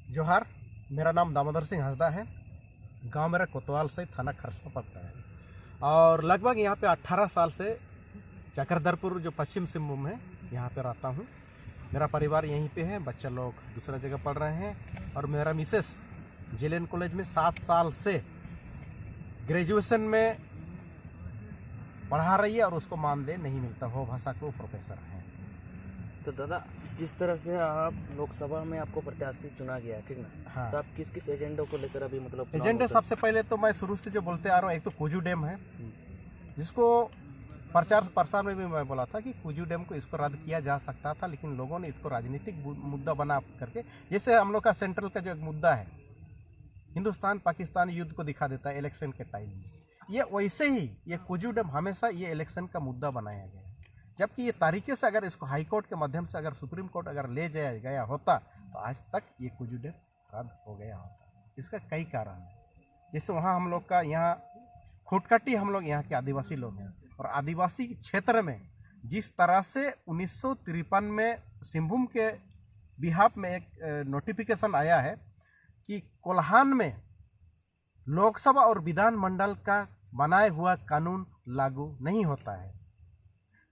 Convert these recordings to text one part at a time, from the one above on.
जोहार, मेरा नाम दामोदर सिंह हंसदा है। गांव मेरा कोतवाल से, थाना खरसा पड़ता है और लगभग यहाँ पे 18 साल से चक्रधरपुर जो पश्चिम सिंहभूम है यहाँ पे रहता हूँ। मेरा परिवार यहीं पे है, बच्चे लोग दूसरा जगह पढ़ रहे हैं और मेरा मिसेस जेएलएन कॉलेज में 7 साल से ग्रेजुएशन में पढ़ा रही है और उसको मानदेय नहीं मिलता, हो भाषा के वो प्रोफेसर हैं। तो दादा, जिस तरह से आप लोकसभा में आपको प्रत्याशी चुना गया, ठीक ना? हाँ। तो आप किस किस एजेंडों को लेकर अभी मतलब एजेंडे सबसे पहले तो मैं शुरू से जो बोलते आ रहा हूँ, एक तो कुजू डैम है, जिसको प्रचार प्रसार में भी मैं बोला था कि कुजू डैम को इसको रद्द किया जा सकता था, लेकिन लोगों ने इसको राजनीतिक मुद्दा बना करके, जैसे हम लोग का सेंट्रल का जो एक मुद्दा है हिंदुस्तान पाकिस्तान युद्ध को दिखा देता है इलेक्शन के टाइम में, ये वैसे ही ये कुजू डैम हमेशा ये इलेक्शन का मुद्दा बनाया गया। जबकि ये तरीके से अगर इसको हाई कोर्ट के माध्यम से अगर सुप्रीम कोर्ट अगर ले जाया गया होता तो आज तक ये कुजू डैम रद्द हो गया होता। इसका कई कारण है, जैसे वहाँ हम लोग का यहाँ खुटकटी, हम लोग यहाँ के आदिवासी लोग हैं और आदिवासी क्षेत्र में जिस तरह से 1953 में सिंहभूम के बिहाफ में एक नोटिफिकेशन आया है कि कोल्हान में लोकसभा और विधान मंडल का बनाया हुआ कानून लागू नहीं होता है।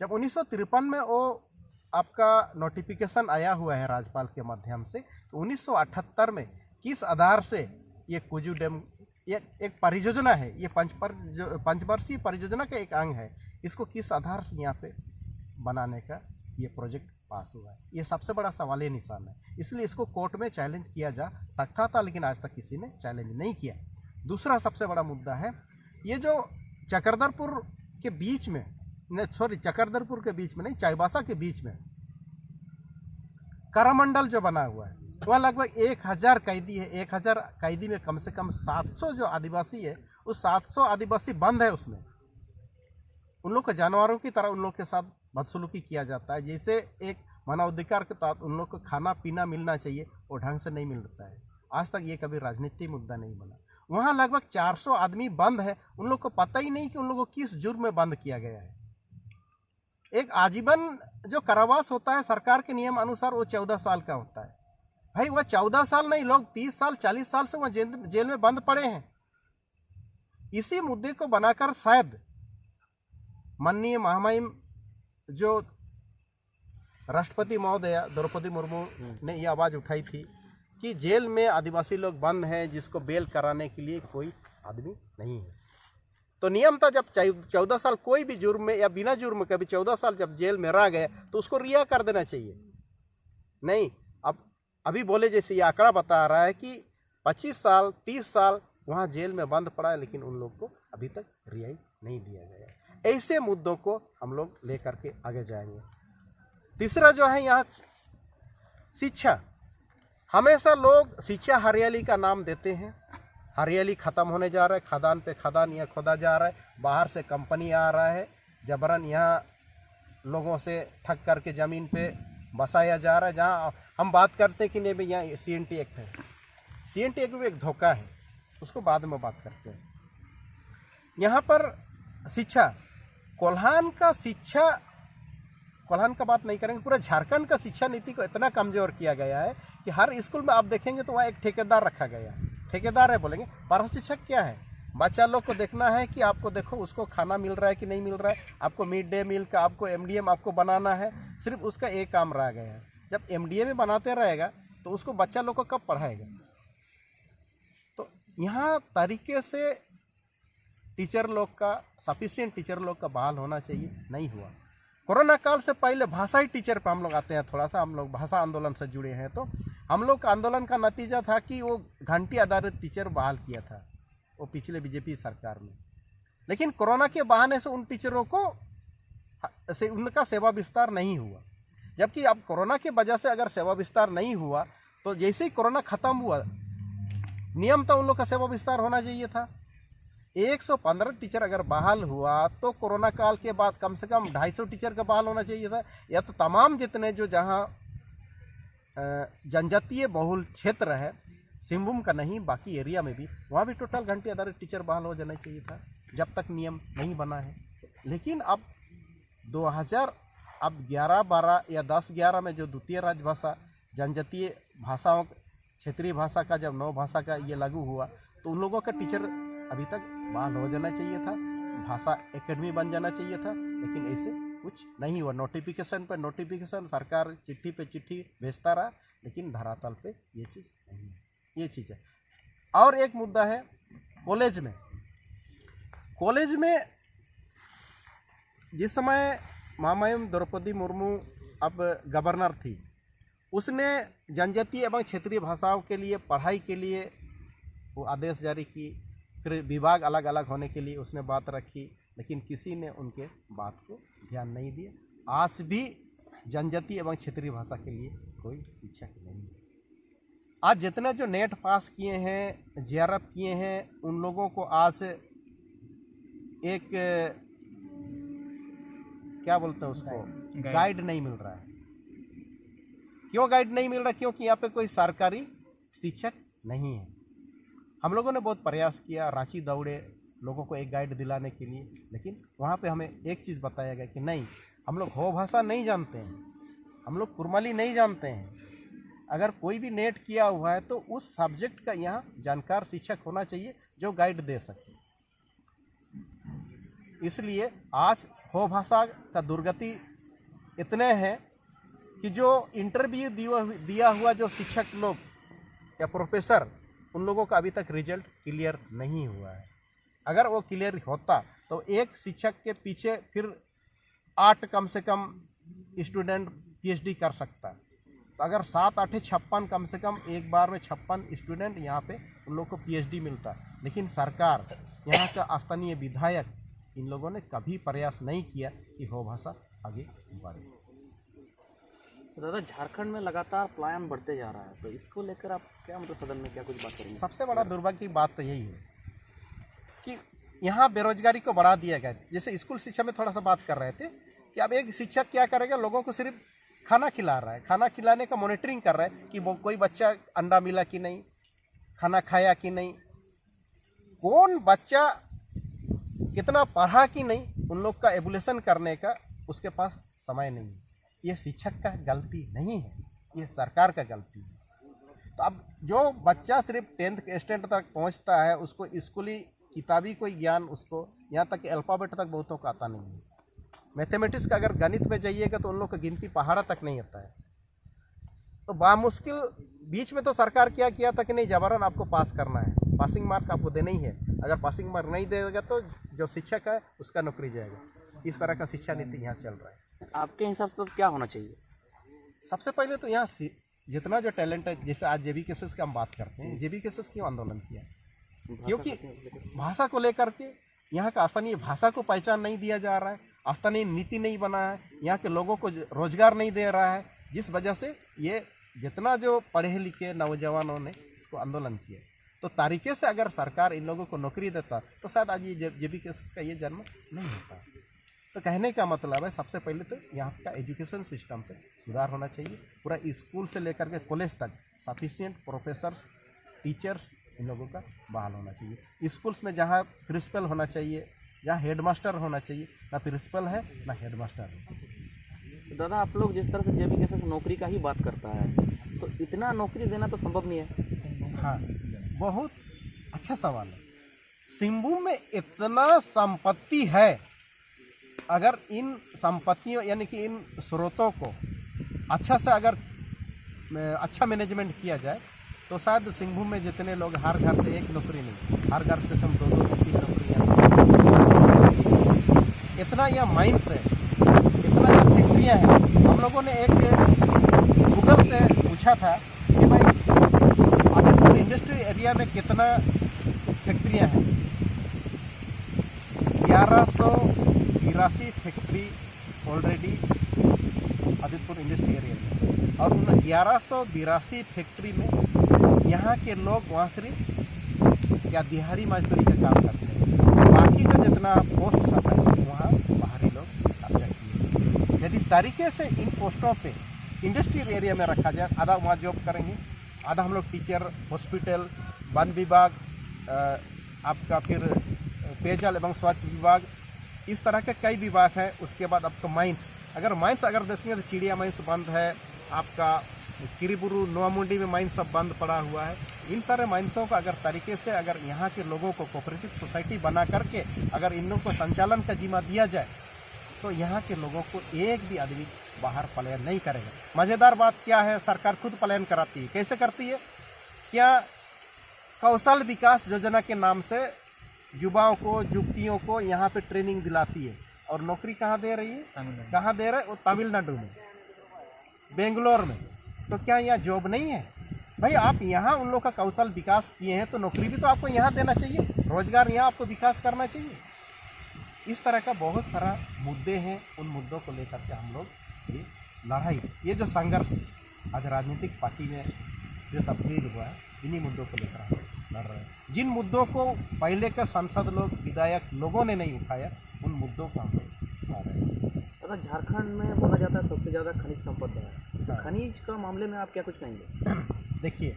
जब 1953 में वो आपका नोटिफिकेशन आया हुआ है राज्यपाल के माध्यम से, तो 1978 में किस आधार से ये कुजू डैम एक परियोजना है, ये पंचवर्षीय परियोजना का एक अंग है, इसको किस आधार से यहाँ पे बनाने का ये प्रोजेक्ट पास हुआ है, ये सबसे बड़ा सवालिया निशान है। इसलिए इसको कोर्ट में चैलेंज किया जा सकता था, लेकिन आज तक किसी ने चैलेंज नहीं किया। दूसरा सबसे बड़ा मुद्दा है ये जो चक्रधरपुर के बीच में, चक्रधरपुर के बीच में नहीं, चाईबासा के बीच में करमंडल जो बना हुआ है, वह लगभग 1000 कैदी है। 1000 कैदी में कम से कम 700 जो आदिवासी है, उस 700 आदिवासी बंद है उसमें। उन लोग को जानवरों की तरह उन लोग के साथ बदसलूकी किया जाता है। जैसे एक मानवाधिकार के तहत उन लोग को खाना पीना मिलना चाहिए, वो ढंग से नहीं मिलता है। आज तक ये कभी राजनीतिक मुद्दा नहीं बना। वहाँ लगभग 400 आदमी बंद है, उन लोग को पता ही नहीं कि उन लोगों को किस जुर्म में बंद किया गया है। एक आजीवन जो कारावास होता है सरकार के नियम अनुसार, वो 14 साल का होता है। भाई वह 14 साल नहीं, लोग 30 साल 40 साल से वह जेल में बंद पड़े हैं। इसी मुद्दे को बनाकर शायद माननीय महामहिम जो राष्ट्रपति महोदया द्रौपदी मुर्मू ने यह आवाज़ उठाई थी कि जेल में आदिवासी लोग बंद हैं, जिसको बेल कराने के लिए कोई आदमी नहीं है। तो नियम था जब 14 साल कोई भी जुर्म में या बिना जुर्म के भी 14 साल जब जेल में रह गए तो उसको रिहा कर देना चाहिए। नहीं, अब अभी बोले जैसे ये आंकड़ा बता रहा है कि 25 साल 30 साल वहाँ जेल में बंद पड़ा है, लेकिन उन लोग को अभी तक रिहाई नहीं दिया गया। ऐसे मुद्दों को हम लोग लेकर के आगे जाएंगे। तीसरा जो है यहाँ शिक्षा। हमेशा लोग शिक्षा हरियाली का नाम देते हैं, हरियाली ख़त्म होने जा रहा है, खदान पे खदान यहाँ खोदा जा रहा है, बाहर से कंपनी आ रहा है, जबरन यहाँ लोगों से ठग करके ज़मीन पे बसाया जा रहा है। जहाँ हम बात करते हैं कि नहीं भाई यहाँ CNT एक्ट है, CNT एक्ट भी एक धोखा है, उसको बाद में बात करते हैं। यहाँ पर शिक्षा, कोल्हान का बात नहीं करेंगे, पूरा झारखंड का शिक्षा नीति को इतना कमज़ोर किया गया है कि हर स्कूल में आप देखेंगे तो वहाँ एक ठेकेदार रखा गया है। ठेकेदार है बोलेंगे, पर शिक्षक क्या है? बच्चा लोग को देखना है कि आपको देखो उसको खाना मिल रहा है कि नहीं मिल रहा है, आपको मिड डे मील का, आपको MDA आपको बनाना है, सिर्फ उसका एक काम रह गया है। जब MDA में बनाते रहेगा तो उसको बच्चा लोग को कब पढ़ाएगा? तो यहाँ तरीके से टीचर लोग का, सफिशिएंट टीचर लोग का बहाल होना चाहिए, नहीं हुआ। कोरोना काल से पहले भाषाई टीचर पर हम लोग आते हैं, थोड़ा सा हम लोग भाषा आंदोलन से जुड़े हैं, तो हम लोग का आंदोलन का नतीजा था कि वो घंटी आधारित टीचर बहाल किया था वो पिछले BJP सरकार में। लेकिन कोरोना के बहाने से उन टीचरों को उनका सेवा विस्तार नहीं हुआ। जबकि अब कोरोना की वजह से अगर सेवा विस्तार नहीं हुआ तो जैसे ही कोरोना ख़त्म हुआ, नियम था उन लोग का सेवा विस्तार होना चाहिए था। 115 टीचर अगर बहाल हुआ तो कोरोना काल के बाद कम से कम 250 टीचर का बहाल होना चाहिए था। या तो तमाम जितने जो जहाँ जनजातीय बहुल क्षेत्र है, सिंहभूम का नहीं बाकी एरिया में भी, वहाँ भी टोटल घंटे आधारित टीचर बहाल हो जाना चाहिए था, जब तक नियम नहीं बना है। लेकिन अब 2011-12 या 10-11 में जो द्वितीय राजभाषा जनजातीय भाषाओं क्षेत्रीय भाषा का जब 9 भाषा का ये लागू हुआ तो उन लोगों का टीचर अभी तक बहाल हो जाना चाहिए था, भाषा एकेडमी बन जाना चाहिए था, लेकिन ऐसे कुछ नहीं हुआ। नोटिफिकेशन पर नोटिफिकेशन, सरकार चिट्ठी पे चिट्ठी भेजता रहा, लेकिन धरातल पे ये चीज़ नहीं है। ये चीज़ है। और एक मुद्दा है कॉलेज में। कॉलेज में जिस समय महामहिम द्रौपदी मुर्मू अब गवर्नर थी, उसने जनजातीय एवं क्षेत्रीय भाषाओं के लिए पढ़ाई के लिए वो आदेश जारी की, फिर विभाग अलग अलग होने के लिए उसने बात रखी, लेकिन किसी ने उनके बात को ध्यान नहीं दिया। आज भी जनजातीय एवं क्षेत्रीय भाषा के लिए कोई शिक्षक नहीं है। आज जितने जो नेट पास किए हैं, जेआरएफ किए हैं, उन लोगों को आज एक क्या बोलते हैं उसको, गाइड नहीं मिल रहा है। क्यों गाइड नहीं मिल रहा? क्योंकि यहाँ पे कोई सरकारी शिक्षक नहीं है। हम लोगों ने बहुत प्रयास किया, रांची दौड़े लोगों को एक गाइड दिलाने के लिए, लेकिन वहाँ पे हमें एक चीज़ बताया गया कि नहीं, हम लोग हो भाषा नहीं जानते हैं, हम लोग कुरमाली नहीं जानते हैं। अगर कोई भी नेट किया हुआ है तो उस सब्जेक्ट का यहाँ जानकार शिक्षक होना चाहिए जो गाइड दे सके। इसलिए आज हो भाषा का दुर्गति इतने हैं कि जो इंटरव्यू दिया हुआ जो शिक्षक लोग या प्रोफेसर, उन लोगों का अभी तक रिजल्ट क्लियर नहीं हुआ है। अगर वो क्लियर होता तो एक शिक्षक के पीछे फिर 8 कम से कम स्टूडेंट पीएचडी कर सकता है। तो अगर 7 8 56 कम से कम एक बार में 56 स्टूडेंट यहाँ पे उन लोगों को पीएचडी मिलता। लेकिन सरकार, यहाँ का स्थानीय विधायक, इन लोगों ने कभी प्रयास नहीं किया कि हो भाषा आगे बढ़े। तो दादा, झारखंड में लगातार पलायन बढ़ते जा रहा है, तो इसको लेकर आप क्या मतलब सदन में क्या कुछ बात करेंगे? सबसे बड़ा दुर्भाग्य की बात तो यही है कि यहाँ बेरोजगारी को बढ़ा दिया गया। जैसे स्कूल शिक्षा में थोड़ा सा बात कर रहे थे कि अब एक शिक्षक क्या करेगा, लोगों को सिर्फ खाना खिला रहा है, खाना खिलाने का मॉनिटरिंग कर रहा है कि वो कोई बच्चा अंडा मिला कि नहीं, खाना खाया कि नहीं, कौन बच्चा कितना पढ़ा कि नहीं, उन लोग का एवुलेशन करने का उसके पास समय नहीं है। ये शिक्षक का गलती नहीं है, ये सरकार का गलती है। तो अब जो बच्चा सिर्फ 10th स्टैंडर्ड तक पहुंचता है, उसको स्कूली किताबी कोई ज्ञान, उसको यहाँ तक कि अल्फ़ाबेट तक बहुतों को आता नहीं है। मैथमेटिक्स का अगर गणित में जाइएगा तो उन लोग का गिनती पहाड़ा तक नहीं आता है। तो बामुश्किल बीच में तो सरकार क्या किया था कि नहीं, जबरन आपको पास करना है, पासिंग मार्क आपको देना ही है। अगर पासिंग मार्क नहीं देगा तो जो शिक्षक है उसका नौकरी जाएगा। इस तरह का शिक्षा नीति यहाँ चल रहा है। आपके हिसाब से क्या होना चाहिए? सबसे पहले तो यहाँ जितना जो टैलेंट है, जैसे आज जेबी केसेस की हम बात करते हैं, जेबी केसेस क्यों आंदोलन किया? क्योंकि भाषा को लेकर के यहाँ का स्थानीय भाषा को पहचान नहीं दिया जा रहा है, स्थानीय नीति नहीं बना है, यहाँ के लोगों को रोजगार नहीं दे रहा है, जिस वजह से ये जितना जो पढ़े लिखे नौजवानों ने इसको आंदोलन किया। तो तरीके से अगर सरकार इन लोगों को नौकरी देता तो शायद आज ये जेबी केसेस का ये जन्म नहीं होता। तो कहने का मतलब है, सबसे पहले तो यहाँ का एजुकेशन सिस्टम पे सुधार होना चाहिए। पूरा स्कूल से लेकर के कॉलेज तक सफिशिएंट प्रोफेसर्स, टीचर्स, इन लोगों का बहाल होना चाहिए। स्कूल्स में जहाँ प्रिंसिपल होना चाहिए, जहाँ हेडमास्टर होना चाहिए, ना प्रिंसिपल है ना हेडमास्टर है। तो दादा, आप लोग जिस तरह से जेबी केसेस नौकरी का ही बात करता है, तो इतना नौकरी देना तो संभव नहीं है। हाँ, बहुत अच्छा सवाल है। सिंहभूम में इतना संपत्ति है, अगर इन संपत्तियों यानी कि इन स्रोतों को अच्छा से अगर अच्छा मैनेजमेंट किया जाए तो शायद सिंहभूम में जितने लोग, हर घर से एक नौकरी नहीं, हर घर से हम 2-2 3 नौकरियाँ। इतना यह माइंस है, इतना यह फैक्ट्रियाँ हैं। हम लोगों ने एक गूगल से पूछा था कि भाई आदित्य इंडस्ट्री एरिया में कितना फैक्ट्रियाँ हैं। 1182 factory already Adityapur industry area में, और उन 1182 फैक्ट्री में यहाँ के लोग वहाँ सिर्फ या दिहाड़ी मजदूरी का काम करते हैं। बाकी जो जितना पोस्ट सब है वहाँ बाहरी लोग कब्जा किए। यदि तरीके से इन पोस्टों पे इंडस्ट्रियल एरिया में रखा जाए, आधा वहाँ जॉब करेंगे, आधा हम लोग टीचर, हॉस्पिटल, वन विभाग, आपका फिर पेयजल एवं स्वच्छ विभाग, इस तरह के कई विभाग हैं। उसके बाद आपका माइंस, अगर माइंस अगर देखेंगे तो चिड़िया माइंस बंद है, आपका किरीबुरु नोआमुंडी में माइन सब बंद पड़ा हुआ है। इन सारे माइंसों को अगर तरीके से अगर यहाँ के लोगों को कोऑपरेटिव सोसाइटी बना करके अगर इन लोगों को संचालन का जिम्मा दिया जाए तो यहाँ के लोगों को एक भी आदमी बाहर पलायन नहीं करेगा। मज़ेदार बात क्या है, सरकार खुद पलायन कराती है। कैसे करती है? क्या कौशल विकास योजना के नाम से युवाओं को युवतियों को यहाँ पे ट्रेनिंग दिलाती है और नौकरी कहाँ दे रही है? कहाँ दे रहे हैं? वो तमिलनाडु में, बेंगलोर में। तो क्या यहाँ जॉब नहीं है? भाई आप यहाँ उन लोग का कौशल विकास किए हैं तो नौकरी भी तो आपको यहाँ देना चाहिए, रोजगार यहाँ आपको विकास करना चाहिए। इस तरह का बहुत सारा मुद्दे हैं। उन मुद्दों को लेकर के हम लोग ये लड़ाई, ये जो संघर्ष आज राजनीतिक पार्टी में जो तब्दील हुआ है, इन्हीं मुद्दों को लेकर हम लड़ रहे हैं। जिन मुद्दों को पहले के सांसद लोग, विधायक लोगों ने नहीं उठाया, उन मुद्दों को हम लोग उठा रहे हैं। दादा, झारखंड में बोला जाता है सबसे ज़्यादा खनिज संपदा है, तो खनिज का मामले में आप क्या कुछ कहेंगे? देखिए,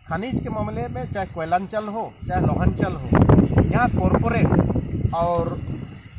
खनिज के मामले में चाहे कोयलांचल हो चाहे लोहांचल हो, यहाँ कॉरपोरेट और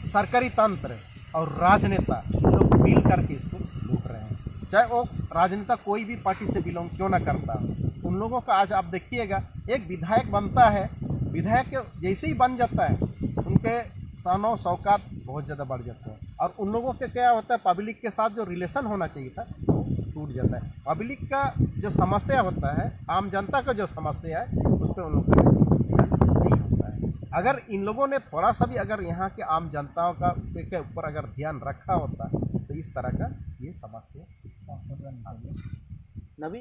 सरकारी तंत्र और राजनेता लोग मिल करके इसको लूट रहे हैं। चाहे वो राजनेता कोई भी पार्टी से बिलोंग क्यों ना करता हो, उन लोगों का आज आप देखिएगा, एक विधायक बनता है, विधायक जैसे ही बन जाता है उनके शानो शौकात बहुत ज़्यादा बढ़ जाते हैं और उन लोगों के क्या होता है, पब्लिक के साथ जो रिलेशन होना चाहिए था वो टूट जाता है। पब्लिक का जो समस्या होता है, आम जनता का जो समस्या है, उस पर उन लोगों का नहीं होता है। अगर इन लोगों ने थोड़ा सा भी अगर यहाँ के आम जनताओं का के ऊपर अगर ध्यान रखा होता तो इस तरह का ये समस्या